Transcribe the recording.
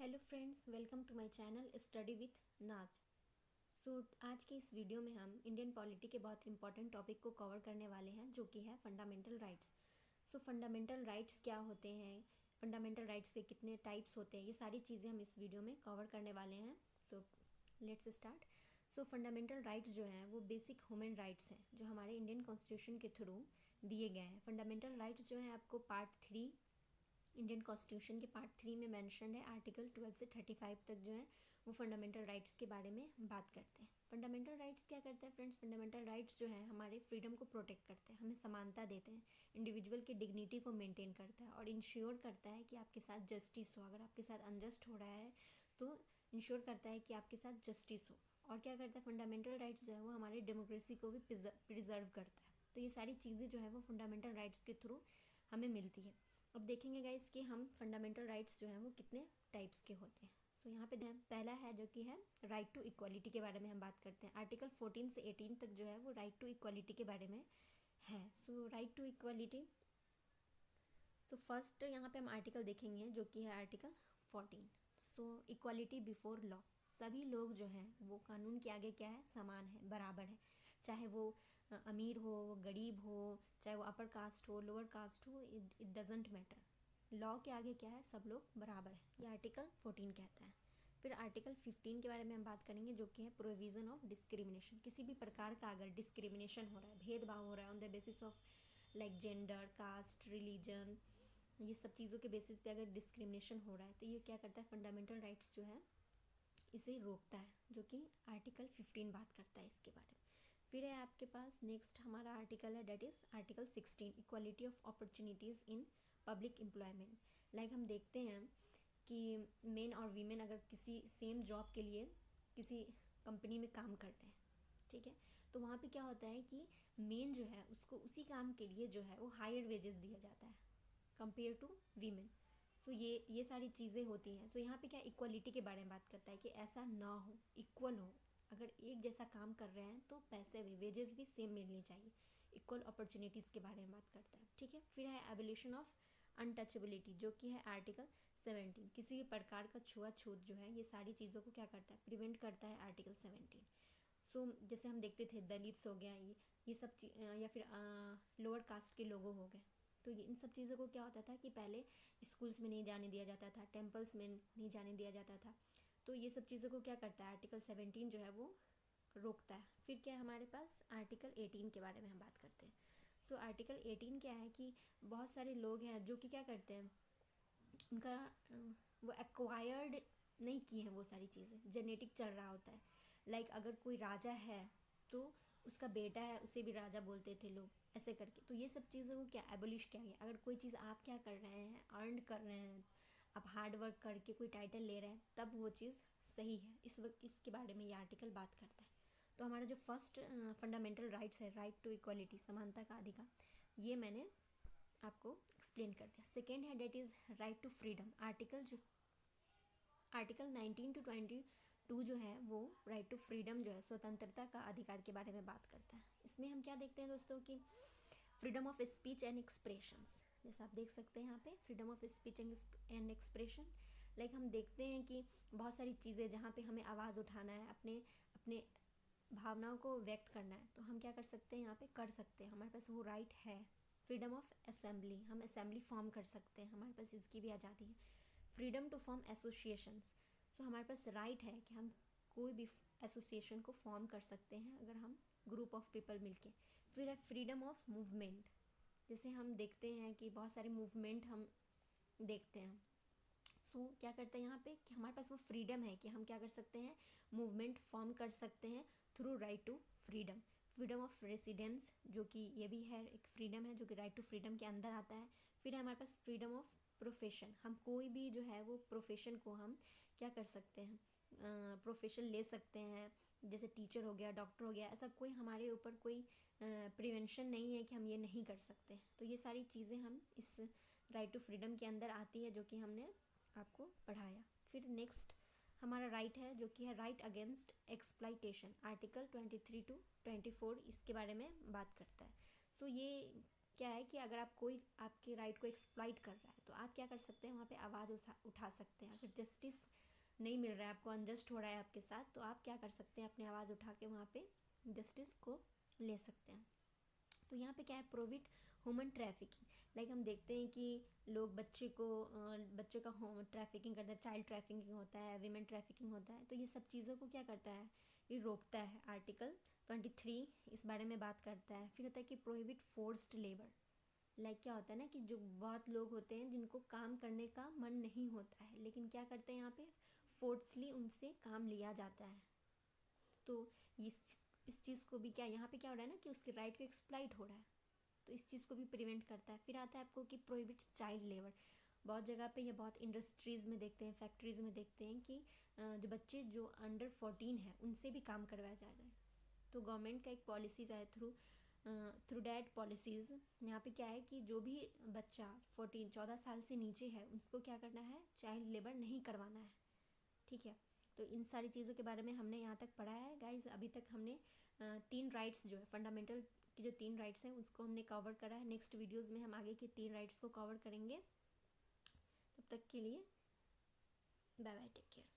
Hello friends, welcome to my channel study with Naaz. आज के इस वीडियो में हम इंडियन पॉलिटी के बहुत इंपॉर्टेंट टॉपिक को कवर करने वाले हैं, जो कि है फंडामेंटल राइट्स। फंडामेंटल राइट्स क्या होते हैं, फंडामेंटल राइट्स के कितने टाइप्स होते हैं, ये सारी चीज़ें हम इस वीडियो में कवर करने वाले हैं। Let's start. फंडामेंटल राइट्स जो हैं वो बेसिक ह्यूमन राइट्स हैं, जो हमारे इंडियन कॉन्स्टिट्यूशन के थ्रू दिए गए हैं। फंडामेंटल राइट्स जो हैं आपको पार्ट 3 इंडियन कॉन्स्टिट्यूशन के पार्ट 3 में मेंशन है। आर्टिकल 12 से 35 तक जो है वो फंडामेंटल राइट्स के बारे में बात करते हैं। फंडामेंटल राइट्स क्या करते हैं फ्रेंड्स? फंडामेंटल राइट्स जो है हमारे फ्रीडम को प्रोटेक्ट करते हैं, हमें समानता देते हैं, इंडिविजुअल की डिग्निटी को मेंटेन करता है और इंश्योर करता है कि आपके साथ जस्टिस हो। अगर आपके साथ अनजस्ट हो रहा है तो इंश्योर करता है कि आपके साथ जस्टिस हो। और क्या करता है फंडामेंटल राइट्स जो है वो हमारे डेमोक्रेसी को भी प्रिजर्व करता है। तो ये सारी चीज़ें जो है वो फंडामेंटल राइट्स के थ्रू हमें मिलती है। अब देखेंगे गाइस कि हम फंडामेंटल राइट्स जो हैं वो कितने टाइप्स के होते हैं। यहाँ पे पहला है जो कि है राइट टू इक्वालिटी के बारे में हम बात करते हैं। आर्टिकल 14 से 18 तक जो है वो राइट टू इक्वालिटी के बारे में है। राइट टू इक्वालिटी, फर्स्ट यहाँ पे हम आर्टिकल देखेंगे जो कि है आर्टिकल 14। इक्वालिटी बिफोर लॉ, सभी लोग जो हैं वो कानून के आगे क्या है? समान है, बराबर है। चाहे वो अमीर हो, गरीब हो, चाहे वो अपर कास्ट हो, लोअर कास्ट हो, इट डजेंट मैटर। लॉ के आगे क्या है? सब लोग बराबर है, ये आर्टिकल 14 कहता है। फिर आर्टिकल 15 के बारे में हम बात करेंगे, जो कि है प्रोविज़न ऑफ डिस्क्रिमिनेशन। किसी भी प्रकार का अगर डिस्क्रिमिनेशन हो रहा है, भेदभाव हो रहा है on the basis of like gender, caste, religion, ये सब चीज़ों के बेसिस पे अगर डिस्क्रिमिनेशन हो रहा है तो ये क्या करता है? फंडामेंटल राइट्स जो है इसे रोकता है, जो कि आर्टिकल 15 बात करता है इसके बारे में। फिर है आपके पास नेक्स्ट हमारा आर्टिकल है, that is article 16, equality of opportunities in public employment. Like हम देखते हैं कि मेन और वीमेन अगर किसी सेम जॉब के लिए किसी कंपनी में काम कर रहे हैं, ठीक है, तो वहाँ पे क्या होता है कि मेन जो है उसको उसी काम के लिए जो है वो हायर वेजेस दिया जाता है कंपेयर टू वीमेन। ये सारी चीज़ें होती हैं। यहाँ पे क्या इक्वलिटी के बारे में बात करता है कि ऐसा ना हो, इक्वल हो। अगर एक जैसा काम कर रहे हैं तो पैसे भी, वेजेस भी सेम मिलनी चाहिए। इक्वल अपॉर्चुनिटीज़ के बारे में बात करता है, ठीक है। फिर है एबोलिशन ऑफ अनटचेबिलिटी, जो कि है आर्टिकल 17। किसी भी प्रकार का छुआछूत जो है ये सारी चीज़ों को क्या करता है? प्रिवेंट करता है आर्टिकल 17। जैसे हम देखते थे दलित्स हो गया, ये सब या फिर लोअर कास्ट के लोगों हो गए, तो इन सब चीज़ों को क्या होता था कि पहले स्कूल्स में नहीं जाने दिया जाता था, टेम्पल्स में नहीं जाने दिया जाता था। तो ये सब चीज़ों को क्या करता है? आर्टिकल 17 जो है वो रोकता है। फिर क्या है हमारे पास? आर्टिकल 18 के बारे में हम बात करते हैं। आर्टिकल 18 क्या है कि बहुत सारे लोग हैं जो कि क्या करते हैं, उनका वो एक्वायर्ड नहीं किए हैं वो सारी चीज़ें, जेनेटिक चल रहा होता है। लाइक अगर कोई राजा है तो उसका बेटा है, उसे भी राजा बोलते थे लोग, ऐसे करके। तो ये सब चीज़ों को क्या एबोलिश किया गया। अगर कोई चीज़ आप क्या कर रहे हैं, अर्न कर रहे हैं, आप हार्ड वर्क करके कोई टाइटल ले रहे हैं, तब वो चीज़ सही है। इस वक्त इसके बारे में ये आर्टिकल बात करता है। तो हमारा जो फर्स्ट फंडामेंटल राइट्स है, राइट टू इक्वालिटी, समानता का अधिकार, ये मैंने आपको एक्सप्लेन कर दिया। सेकेंड है that is right to freedom. Article 19 to 22 जो है वो राइट टू फ्रीडम जो है, स्वतंत्रता का अधिकार के बारे में बात करता है। इसमें हम क्या देखते हैं दोस्तों कि freedom of speech and expressions, जैसा आप देख सकते हैं यहाँ पे freedom of speech and expression. Like हम देखते हैं कि बहुत सारी चीज़ें जहाँ पे हमें आवाज़ उठाना है, अपने अपने भावनाओं को व्यक्त करना है, तो हम क्या कर सकते हैं? यहाँ पे कर सकते हैं, हमारे पास वो राइट है। फ्रीडम ऑफ असेंबली, हम असेंबली फॉर्म कर सकते हैं, हमारे पास इसकी भी आज़ादी है। फ्रीडम टू फॉर्म एसोसिएशंस, हमारे पास राइट है कि हम कोई भी एसोसिएशन को फॉर्म कर सकते हैं अगर हम ग्रुप ऑफ पीपल मिलके। फिर है फ्रीडम ऑफ मूवमेंट, जैसे हम देखते हैं कि बहुत सारे मूवमेंट हम देखते हैं। क्या करते हैं यहाँ पे कि हमारे पास वो फ्रीडम है कि हम क्या कर सकते हैं? मूवमेंट फॉर्म कर सकते हैं through right to freedom. Freedom of residence, जो कि ये भी है एक फ्रीडम है, जो कि राइट टू फ्रीडम के अंदर आता है। फिर है हमारे पास फ्रीडम ऑफ प्रोफेशन, हम कोई भी जो है वो प्रोफेशन को हम क्या कर सकते हैं? प्रोफेशन ले सकते हैं, जैसे टीचर हो गया, डॉक्टर हो गया, ऐसा कोई हमारे ऊपर कोई प्रिवेंशन नहीं है कि हम ये नहीं कर सकते। तो ये सारी चीज़ें हम इस राइट टू फ्रीडम के अंदर आती है, जो कि हमने आपको पढ़ाया। फिर नेक्स्ट हमारा राइट है जो कि है right against exploitation. Article 23 to 24 इसके बारे में बात करता है। ये क्या है कि अगर आप कोई आपके राइट को एक्सप्लाइट कर रहा है तो तो आप क्या कर सकते हैं, वहाँ पे आवाज़ उठा सकते हैं। अगर जस्टिस नहीं मिल रहा है आपको, अनजस्ट हो रहा है आपके साथ, तो आप क्या कर सकते हैं, अपनी आवाज़ उठा के वहाँ पे जस्टिस को ले सकते हैं। तो यहाँ पे क्या है, प्रोहिबिट ह्यूमन ट्रैफिकिंग। लाइक हम देखते हैं कि लोग बच्चे का ट्रैफिकिंग करते हैं, चाइल्ड ट्रैफिकिंग होता है, वीमेन ट्रैफिकिंग होता है। तो ये सब चीज़ों को क्या करता है, ये रोकता है। आर्टिकल 23 इस बारे में बात करता है। फिर होता है कि प्रोहिबिट फोर्स्ड लेबर। लाइक क्या होता है ना कि जो बहुत लोग होते हैं जिनको काम करने का मन नहीं होता है, लेकिन क्या करते हैं यहाँ पे, फोर्सली उनसे काम लिया जाता है। तो इस चीज़ को भी क्या, यहाँ पे क्या हो रहा है ना कि उसके राइट को एक्सप्लॉइट हो रहा है, तो इस चीज़ को भी प्रिवेंट करता है। फिर आता है आपको कि प्रोहिबिट्स चाइल्ड लेबर। बहुत जगह पे ये बहुत इंडस्ट्रीज़ में देखते हैं, फैक्ट्रीज़ में देखते हैं कि जो बच्चे जो अंडर 14 है उनसे भी काम करवाया जा रहा है। तो गवर्नमेंट का एक पॉलिसीज़ है थ्रू डैट पॉलिसीज़। यहाँ पे क्या है कि जो भी बच्चा 14 साल से नीचे है उसको क्या करना है, चाइल्ड लेबर नहीं करवाना है। ठीक है, तो इन सारी चीज़ों के बारे में हमने यहाँ तक पढ़ा है गाइज। अभी तक हमने 3 राइट्स जो है, फंडामेंटल की जो 3 राइट्स हैं उसको हमने कवर करा है। नेक्स्ट वीडियोज़ में हम आगे के 3 राइट्स को कवर करेंगे। तब तक के लिए बाय बाय, टेक केयर।